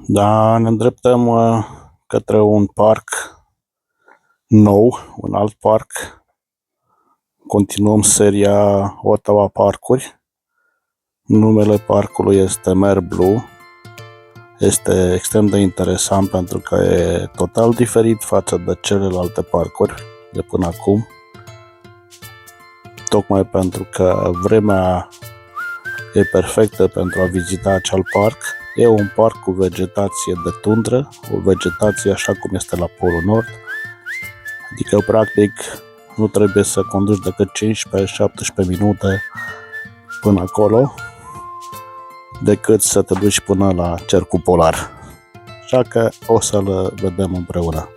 Da, ne îndreptăm către un parc nou, un alt parc. Continuăm seria Ottawa Parcuri. Numele parcului este Mer Blue. Este extrem de interesant pentru că e total diferit față de celelalte parcuri de până acum. Tocmai pentru că vremea e perfectă pentru a vizita acel parc. E un parc cu vegetație de tundră, o vegetație așa cum este la Polul Nord. Adică, practic, nu trebuie să conduci decât 15-17 minute până acolo, decât să te duci până la cercul polar. Așa că o să-l vedem împreună.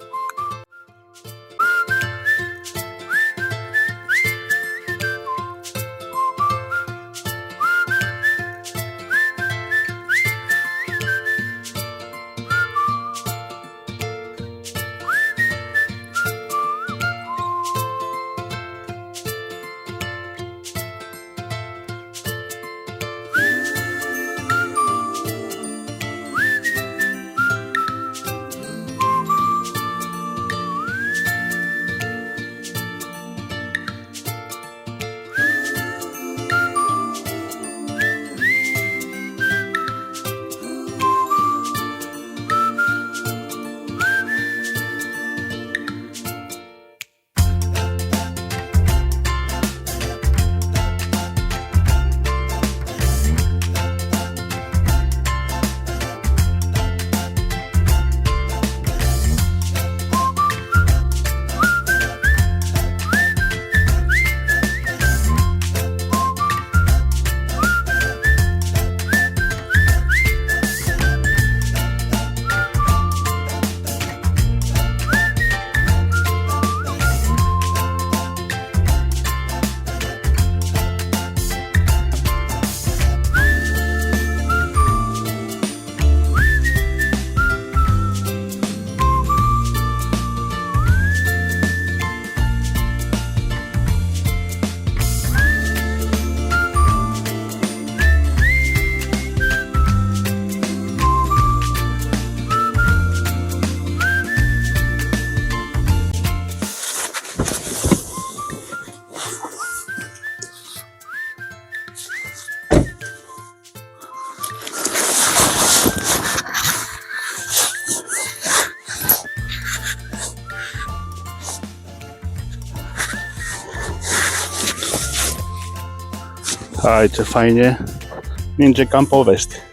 Hai, ce fain e! Minge ca în poveste.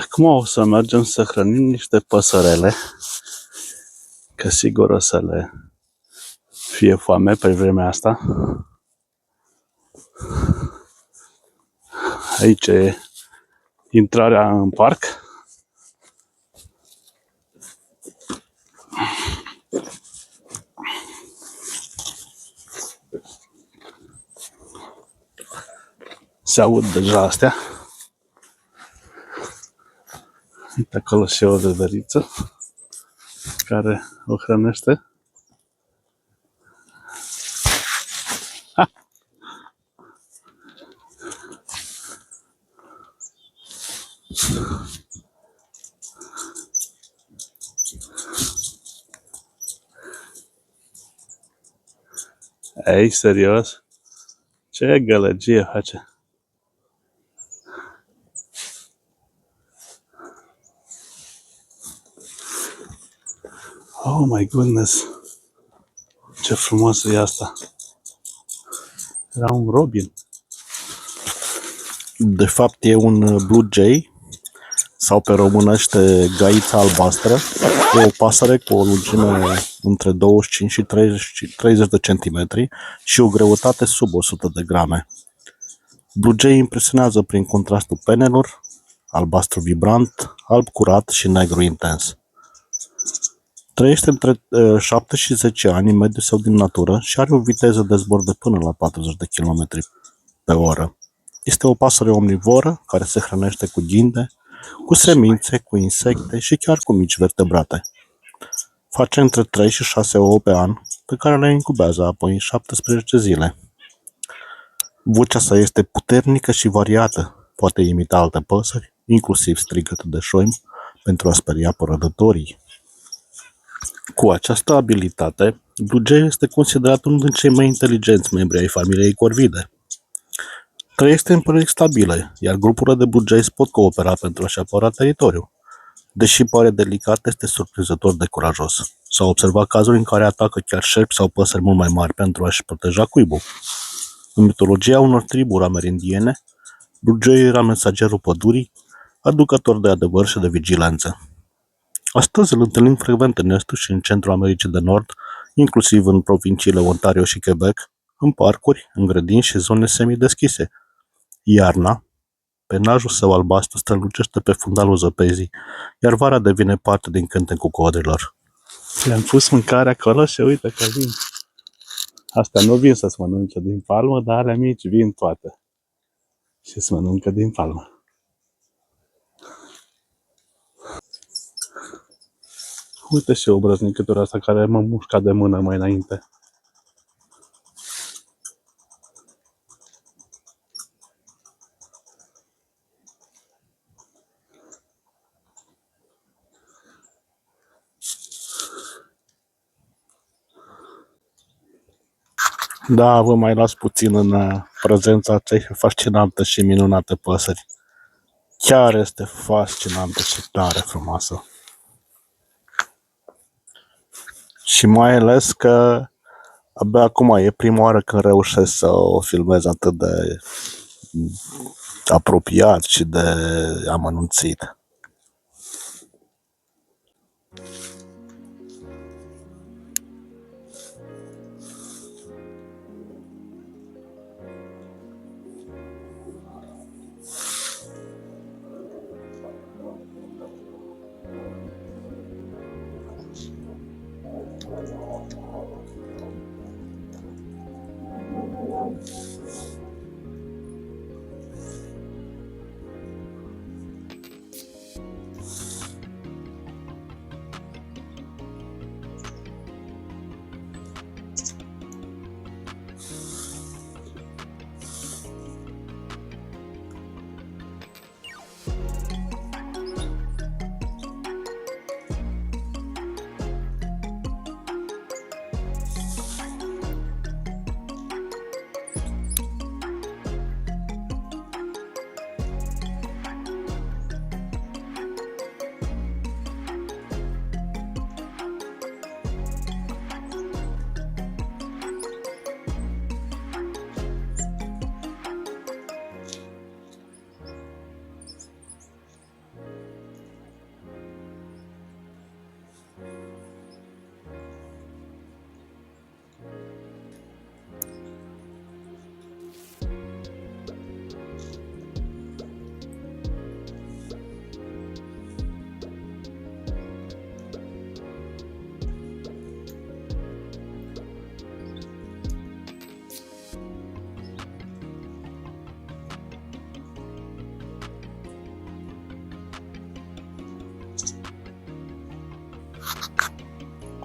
Acum o să mergem să hrănim niște păsărele, că sigur o să le fie foame pe vremea asta. Aici e intrarea în parc. Se aud deja astea. Uite acolo și o veveriță care o hrănește. Ei, serios? Ce gălăgie face? Oh my goodness! Ce frumoasă e asta! Era un robin. De fapt e un blue jay, sau pe românește gaița albastră. E o pasăre cu o lungime între 25 și 30 de centimetri și o greutate sub 100 de grame. Blue jay impresionează prin contrastul penelor, albastru vibrant, alb curat și negru intens. Trăiește între 7 și 10 ani în mediul său din natură și are o viteză de zbor de până la 40 de km pe oră. Este o pasăre omnivoră care se hrănește cu ghinde, cu semințe, cu insecte și chiar cu mici vertebrate. Face între 3 și 6 ouă pe an, pe care le incubează apoi în 17 zile. Vocea sa este puternică și variată, poate imita alte păsări, inclusiv strigătul de șoim, pentru a speria prădătorii. Cu această abilitate, Blue Jay este considerat unul dintre cei mai inteligenți membri ai familiei corvide. Trăiește în păreri stabile, iar grupurile de Blue Jays pot coopera pentru a-și apăra teritoriul. Deși pare delicat, este surprinzător de curajos. S-au observat cazuri în care atacă chiar șerpi sau păsări mult mai mari pentru a-și proteja cuibul. În mitologia unor triburi amerindiene, Blue Jay era mesagerul pădurii, aducător de adevăr și de vigilență. Astăzi îl întâlnim frecvent în estul și în centrul Americii de Nord, inclusiv în provinciile Ontario și Quebec, în parcuri, în grădini și zone semideschise. Iarna, penajul său albastru strălucește pe fundalul zăpezii, iar vara devine parte din cântecul codrilor. Le-am pus mâncare acolo și uite că vin. Astea nu vin să-ți mănânce din palmă, dar alea mici vin toate. Și se mănâncă din palmă. Uite și obrăznicătura asta care mă mușca de mână mai înainte. Da, vă mai las puțin în prezența acestei fascinante și minunate păsări. Chiar este fascinantă și tare frumoasă. Și mai ales că abia acum e prima oară când reușesc să o filmez atât de apropiat și de amănunțit.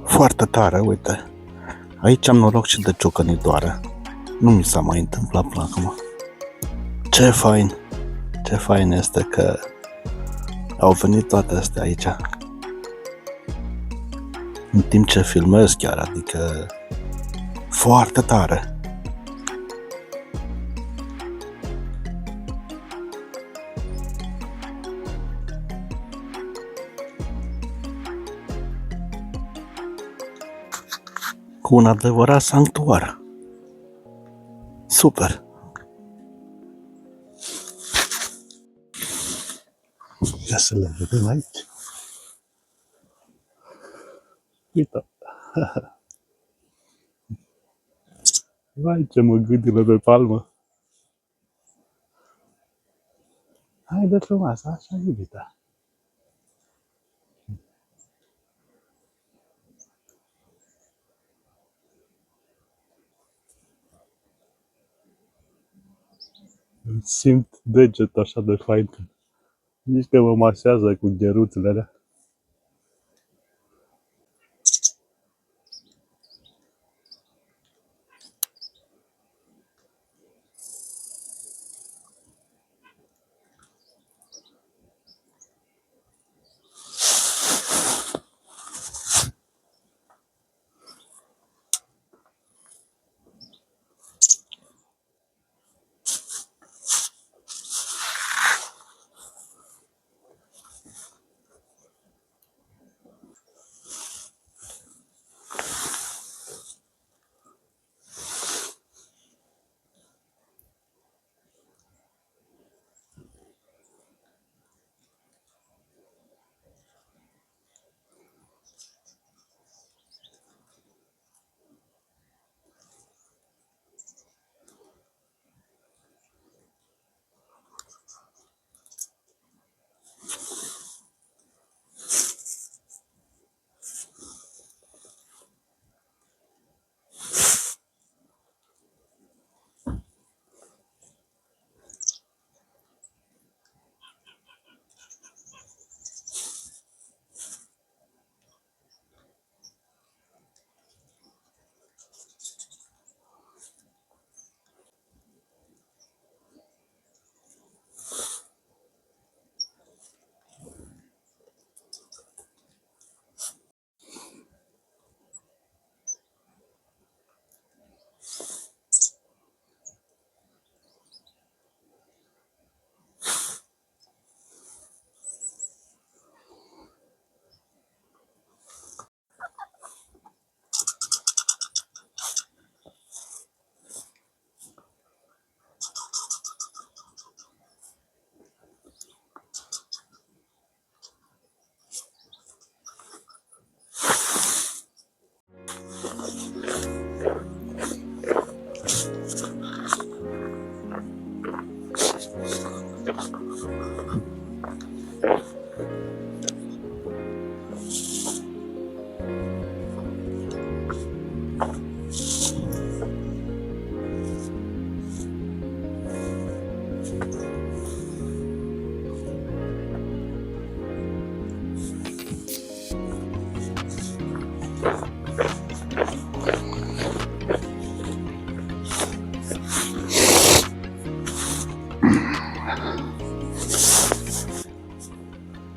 Foarte tare, uite. Aici am noroc și de ciocănitoare. Nu mi s-a mai întâmplat până acum. Ce fain! Ce fain este că au venit toate astea aici. În timp ce filmez chiar, adică foarte tare. Cu un adevărat sanctuar. Super! Ia să le vedem aici. Uite! Vai, ce măgâdile pe palmă! Hai de frumoasă, așa, iubita! Îmi simt degetul așa de fain când Nici că mă masează cu gheruțele alea.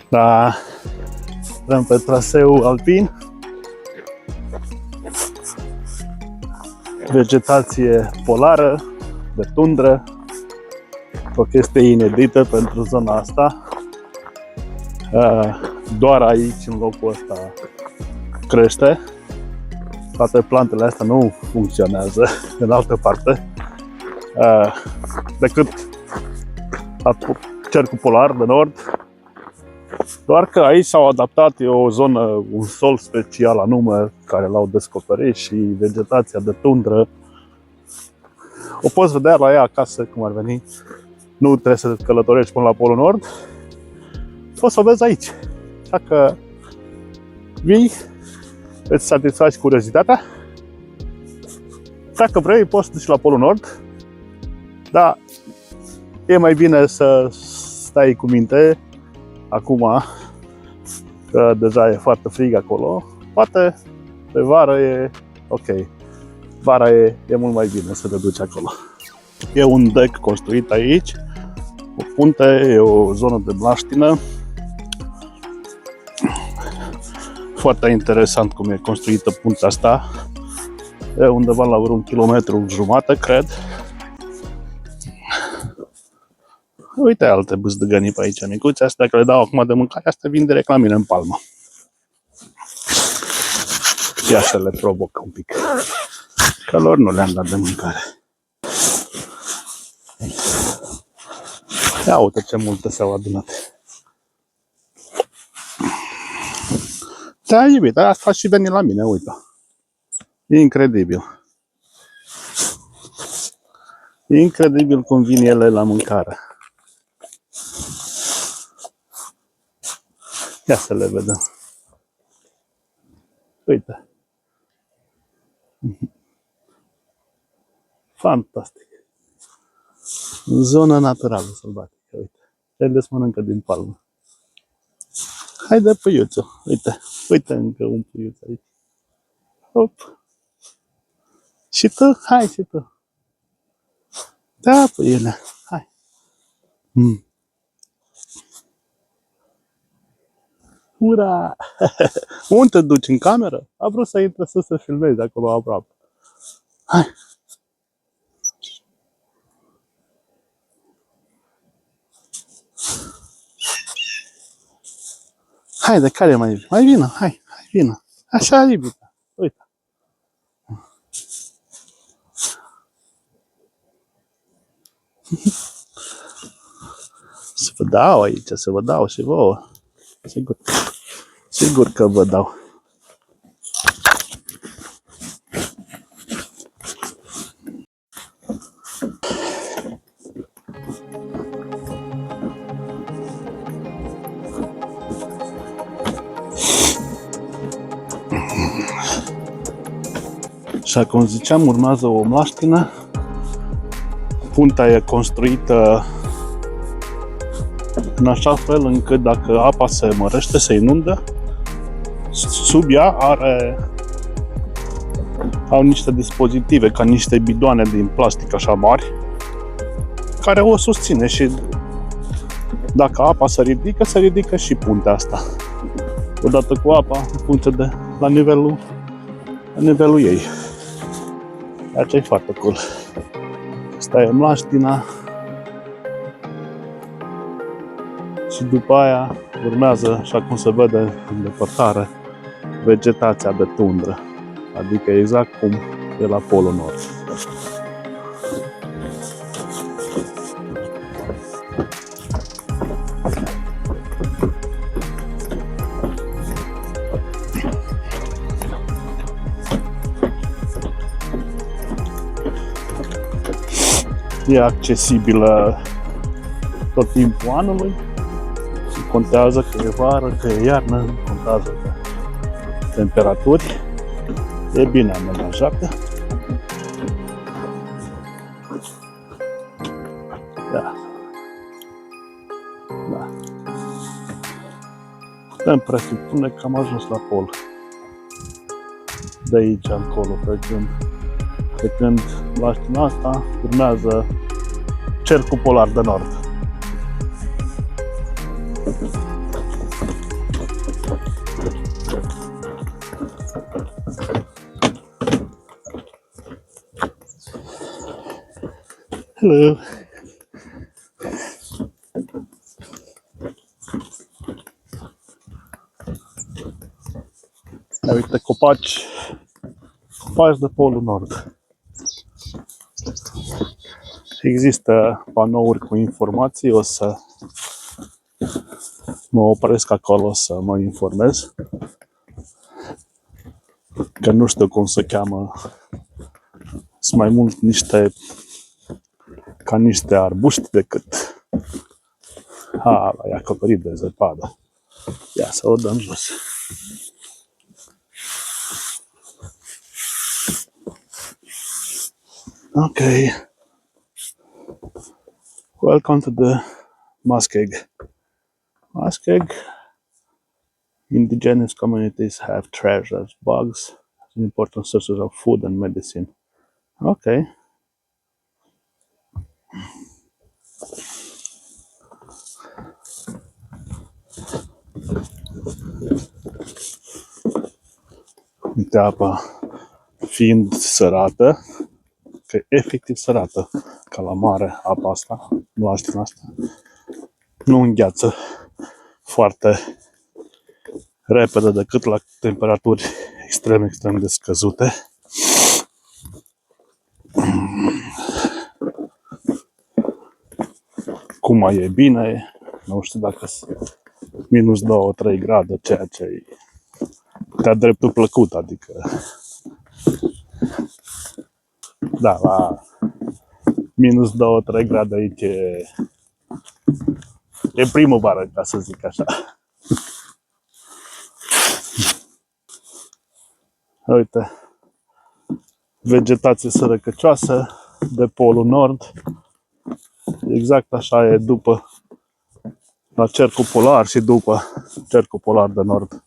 Da, vrem pe traseu alpin. Vegetație polară, de tundră. O chestie inedită pentru zona asta. Doar aici, în locul ăsta, crește. Toate plantele astea nu funcționează în altă parte decât cercul polar de nord. Doar că aici s-au adaptat, e o zonă, un sol special anume, care l-au descoperit și vegetația de tundră. O poți vedea la ea acasă, cum ar veni. Nu trebuie să călătorești până la Polul Nord. Poți să o vezi aici. Așa că vii, îți satisfaci curiozitatea. Dacă vrei, poți să duci la Polul Nord. Dar e mai bine să stai cu minte acum, că deja e foarte frig acolo. Poate pe vară e ok. Vara e mult mai bine să te duci acolo. E un deck construit aici, o punte, e o zonă de mlaștină. Foarte interesant cum e construită puntea asta. E undeva la vreo 1,5 km, cred. Uite alte bâzdăgănii pe aici, micuțe. Astea că le dau acum de mâncare, astea vin direct la mine în palmă. Ia să le provoc un pic, că lor nu le-am dat de mâncare. Ia uite ce multe s-au adunat. Da, iubit, asta și veni la mine, uite. Incredibil. Incredibil cum vin ele la mâncare. Ia să le vedem. Uite. Fantastic. Zonă naturală sălbatică, uite. Ele se mănâncă din palmă. Haide, puiuțul. Uite, uite încă un puiuț aici. Hop. Și tu? Hai și tu. Da, puiule. Hai. Ura! Unde te duci? În cameră? A vrut să intre să filmezi acolo aproape. Hai. Haide, care mai vină? Hai, vină. Așa, iubita. Uite. Să vă dau aici, să vă dau și vouă. Sigur că vă dau. Și cum ziceam, urmează o mlaștină. Puntea e construită în așa fel încât dacă apa se mărește, se inundă, sub ea au niște dispozitive, ca niște bidoane din plastic așa mari, care o susține și dacă apa se ridică și puntea asta. Odată cu apa, în funcție de la nivelul ei. Aceea e foarte cool. Asta e mlaștina. Și după aia urmează, așa cum se vede în depărtare, vegetația de tundră. Adică exact cum e la Polul Nord. E accesibilă tot timpul anului. Contează că e vară, că e iarnă, nu contează de temperaturi. E bine amenajată. Da. Putem presupune că am ajuns la pol. De aici încolo, pe când mlaștina asta urmează cercul polar de nord. Hello. Uite, copaci de Polul Nord. Există panouri cu informații, o să mă opresc acolo să mă informez. Că nu știu cum se cheamă. Sunt mai mult niște arbuști decât... e acoperit de zăpadă. Ia să o dăm jos. Okay. Welcome to the Muskeg. Indigenous communities have treasures, bugs, important sources of food and medicine. Okay. Uite, apa fiind sărată, că e efectiv sărată, ca la mare apa asta, mlaștina asta, nu îngheață foarte repede decât la temperaturi extrem de scăzute. Cum mai e bine, nu știu dacă minus 2-3 grade, ceea ce e de-a dreptul plăcut, adică da, la minus 2-3 grade aici e primăvară, ca să zic așa. Uite, vegetație sărăcăcioasă de Polul Nord. Exact așa e după la cercul polar și după cercul polar de nord.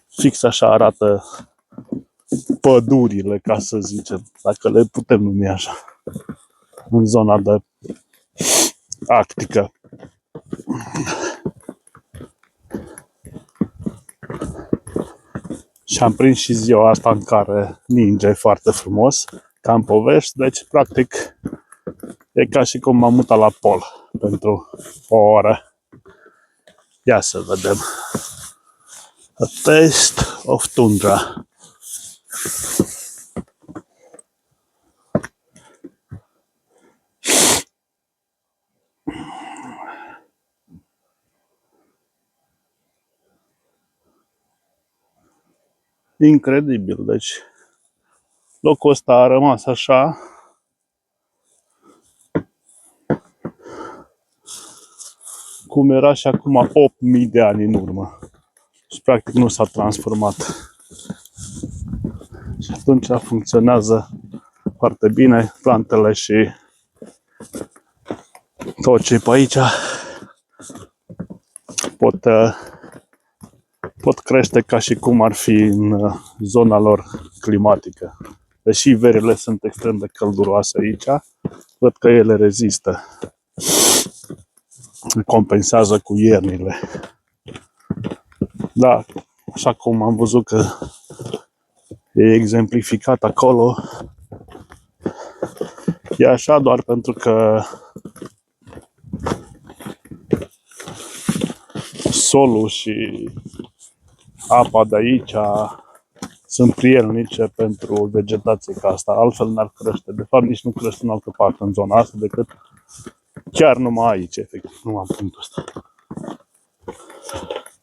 Fix așa arată pădurile, ca să zicem, dacă le putem numi așa, în zona de arctică. Și am prins și ziua asta în care ninge foarte frumos, ca în povești, deci practic e ca și cum m-am mutat la pol pentru o oră. Ia să vedem. A Taste of Tundra. Incredibil, deci locul ăsta a rămas așa cum era și acum 8000 de ani în urmă. Și practic nu s-a transformat. Și atunci funcționează foarte bine plantele și tot ce e pe aici pot crește ca și cum ar fi în zona lor climatică. Deși verile sunt extrem de călduroase aici, văd că ele rezistă. Compensează cu iernile. Da, așa cum am văzut că e exemplificat acolo, e așa doar pentru că solul și apa de aici sunt prielnice pentru vegetație ca asta, altfel n-ar crește. De fapt, nici nu crește în altă parte în zona asta decât chiar numai aici, efectiv, numai în punctul ăsta.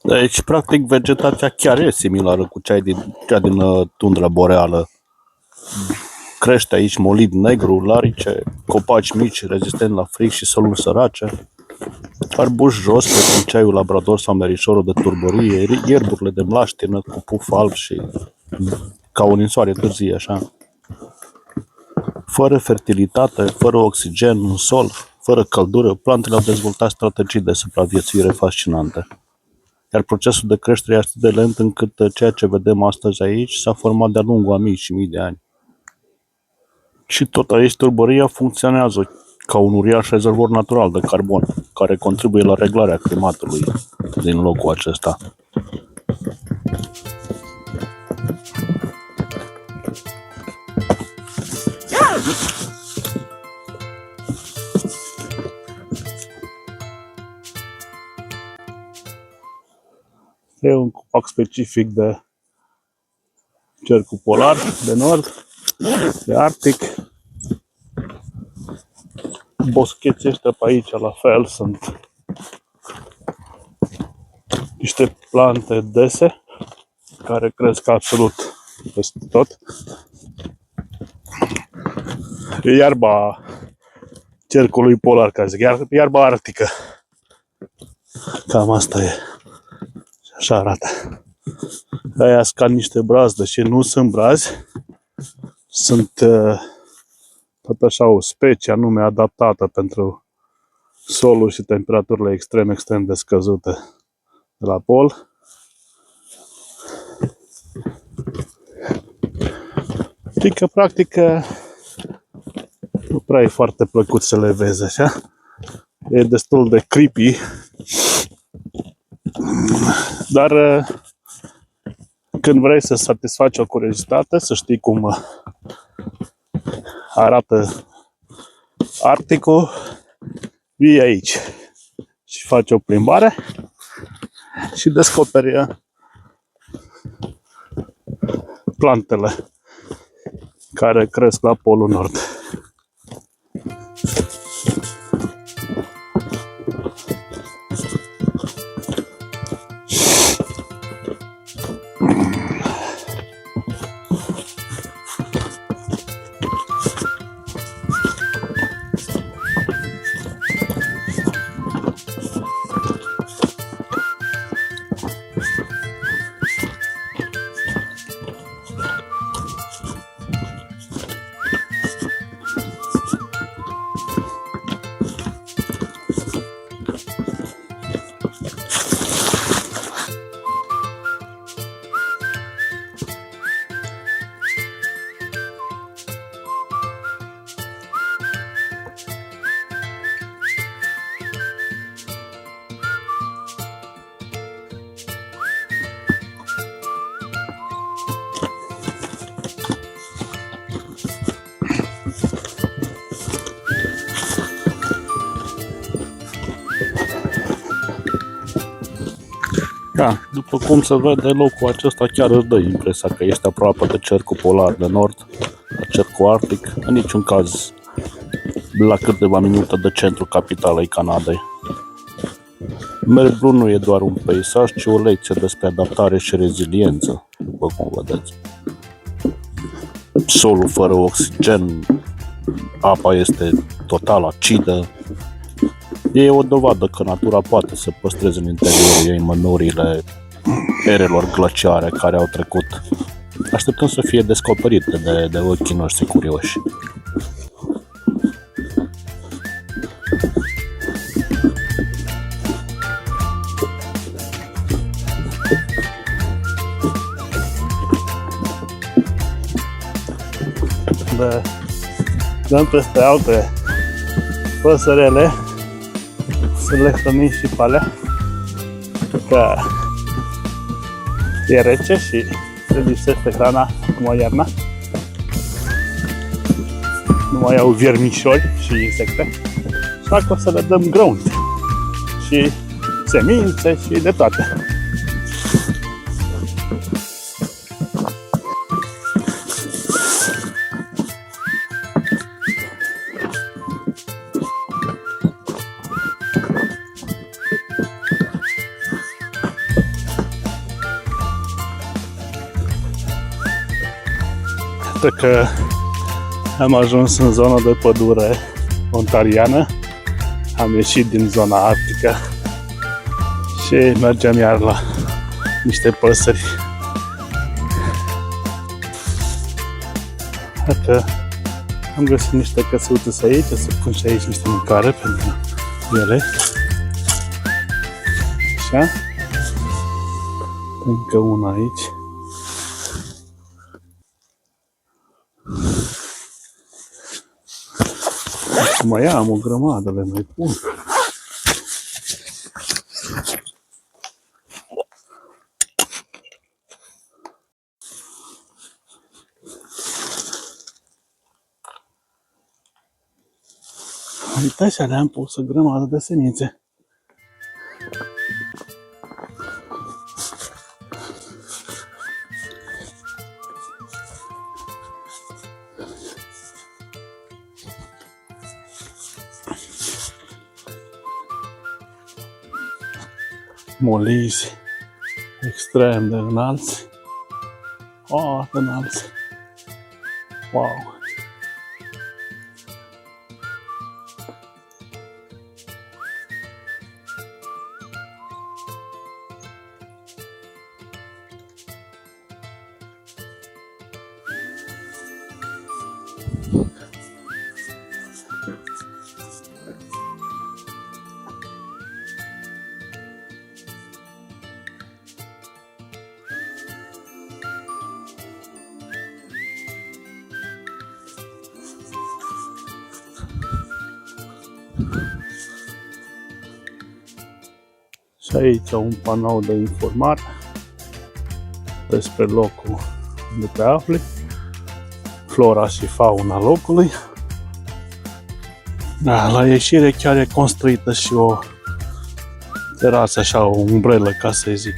Deci, practic, vegetația chiar e similară cu cea din tundra boreală. Crește aici molid negru, larice, copaci mici, rezistent la frig și soluri sărace, arbuși jos, precum ceaiul labrador sau merișorul de turbărie, ierburile de mlaștină cu puf alb și ca o ninsoare târzie, așa. Fără fertilitate, fără oxigen în sol, fără căldură, plantele au dezvoltat strategii de supraviețuire fascinante. Iar procesul de creștere este atât de lent încât ceea ce vedem astăzi aici s-a format de-a lungul a mii și mii de ani. Și tot aici turbăria funcționează ca un uriaș rezervor natural de carbon, care contribuie la reglarea climatului din locul acesta. E un copac specific de cercul polar de nord, de arctic. Boscheții ăștia pe aici, la fel, sunt niște plante dese care cresc absolut peste tot. E iarba cercului polar, ca zic, iarba arctică. Cam asta e. Și așa arată. Aia sunt ca niște brazde și nu sunt brazi. Sunt tot așa o specie anume adaptată pentru solul și temperaturile extrem de scăzute de la pol. Adică, practic, nu prea e foarte plăcut să le vezi așa. E destul de creepy. Dar când vrei să satisfaci o curiozitate, să știi cum arată Arcticul, vii aici și faci o plimbare și descoperi plantele care cresc la Polul Nord. Da, după cum se vede, locul acesta chiar îți dă impresia că ești aproape de cercul polar de nord, de cercul arctic, în niciun caz la câteva minute de centru capitalei Canadei. Melbourne nu e doar un peisaj, ci o lecție despre adaptare și reziliență, după cum vedeți. Solul fără oxigen, apa este total acidă. E o dovadă că natura poate să păstreze în interiorul ei mănurile erelor glaciare care au trecut, așteptând să fie descoperite de ochii noștri curioși. Dăm peste alte păsărele să le hrănim și pe alea, că e rece și se lipsește hrana acum iarna. Nu mai au viermișori și insecte, așa că o să le dăm grăunt și semințe și de toate. Că am ajuns în zona de pădure ontariană, am ieșit din zona arctică și mergem iar la niște păsări. Dacă am găsit niște căsuțe aici, o să pun și aici niște mâncare pentru ele. Așa. Încă una aici. Mai am o grămadă, le mai pun. Uite, așa le-am pus o grămadă de semințe. Molizi extrem de înalți. Foarte înalți. Wow! Și aici un panou de informare despre locul unde te afli, flora și fauna locului. Da, la ieșire chiar e construită și o terasă, așa, o umbrelă, ca să zic,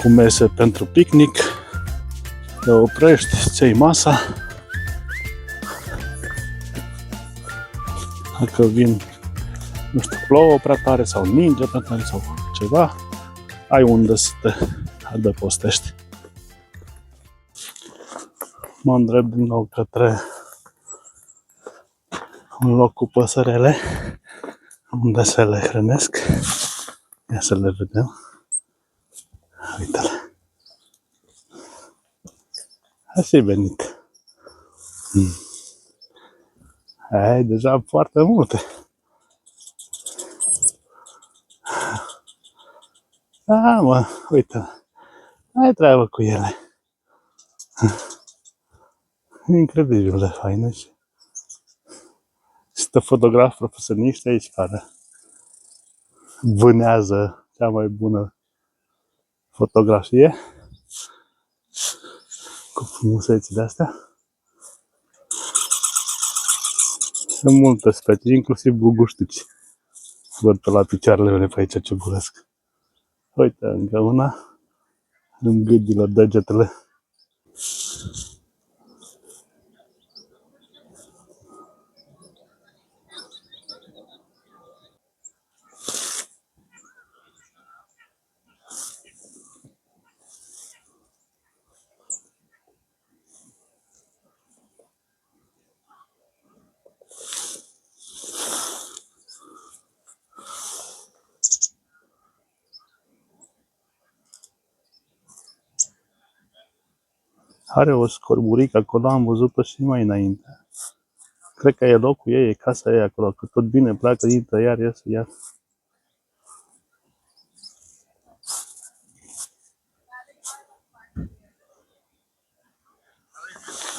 cu mese pentru picnic. Te oprești, îți iei masa. Dacă vin, nu știu, plouă prea tare sau ninge prea tare sau ceva, ai unde să te adăpostești. Mă îndrept din nou către un loc cu păsărele unde să le hrănesc. Ia să le vedem. Uite-le. Așa e venit. Ai deja foarte multe. Da, mă, uite, ai treabă cu ele. Incredibil de faine și sunt fotografi profesioniști aici care vânează cea mai bună fotografie cu frumusețile astea. Sunt multe specii, inclusiv guguștici. Văd pe la picioarele mele pe aici ce buresc. Uite, încă una. Îmi gâdilă degetele. Are o scorburică acolo, am văzut-o și mai înainte. Cred că e locul ei, e casa ei acolo, că tot bine pleacă, intră, iar iese, iar.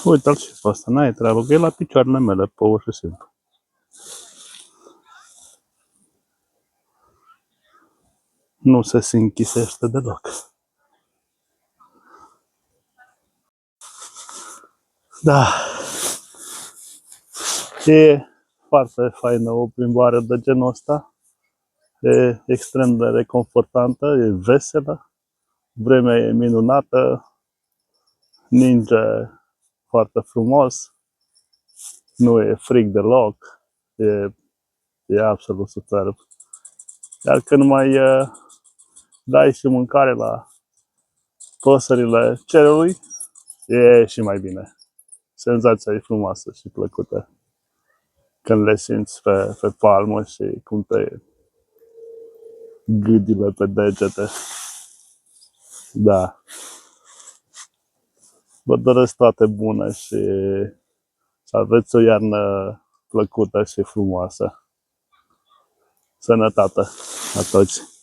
Uite-l și pe ăsta, n-ai treabă, că e la picioarele mele, pur și simplu. Nu se închisește deloc. Da, e foarte faină o plimbare de genul ăsta. E extrem de reconfortantă, e veselă, vremea e minunată, ninge foarte frumos, nu e frig deloc, e absolut superb. Iar când mai dai și mâncare la păsările cerului, e și mai bine. Senzația e frumoasă și plăcută când le simți pe palmă și cum te gâdile pe degete. Da. Vă doresc toate bune și să aveți o iarnă plăcută și frumoasă. Sănătate la toți!